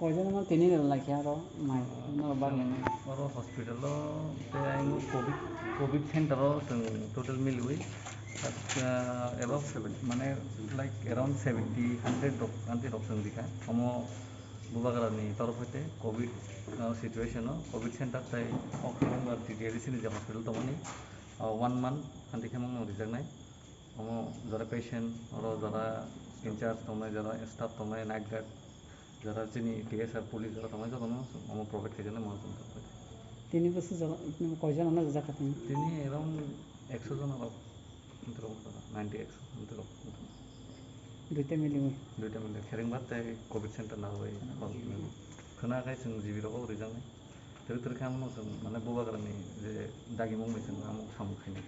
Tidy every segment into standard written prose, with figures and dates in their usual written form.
কয়জন আমার তিনি লাগে আরো মাই आरो हस्पिटालाव ते आङो कोविड सेन्टाराव जों टोटेल मिलुई एबाउट माने लाइक एराउंड 70-100 जों दिखा हम बुबागारानि तरफ हते कोविड सिचुएशन कोविड सेन्टार ताई अक्टोबर टीटीआरसी नि हस्पिटाल तमनि 1 month अंतिखे मंग रिजागनाय हम जरा पेशेंट और जरा इंचार्ज तमनाय जरा स्टाफ तमनाय नाइट गार्ड जरा जोंनि टीएसआर पुलिस जरा तमनाय जरा हम प्रोवाइड खालामनो मावजों তিনি বছর কয়জন আমরা জায়গা তিনি एराउंड 100 জন আর 90 দুইটা मिले खेरेंबाद ताई कोविड सेन्टार ना होय खोनाखाय जों जिबिराव रिजागनाय तर खामनो जों माने बुबागारानि जे दागि मुंमै जों आम सामखायनाय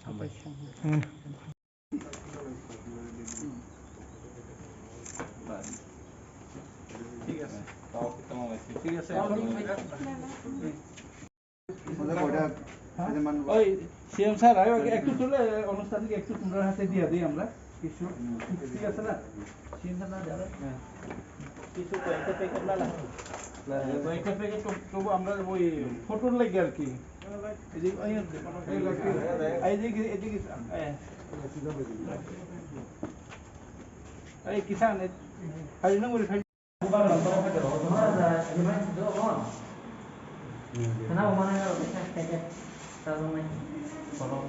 हामबाय ঠিক আছে ঠিক আছে ওই সিএম স্যার একটু চলে অনুষ্ঠান থেকে একটু তোমরা হাতে দিয়ে দিই আমরা কিছু ঠিক আছে না সিএম স্যার না যাবে কিছু কয়েকটা প্যাকেট না লাগে কয়েকটা প্যাকেট তো আমরা ওই ফটোর লাগে আর কি এই কিষান খাই না বলে খাই Kenapa mana kalau bisa kayak tahu main? Tolong.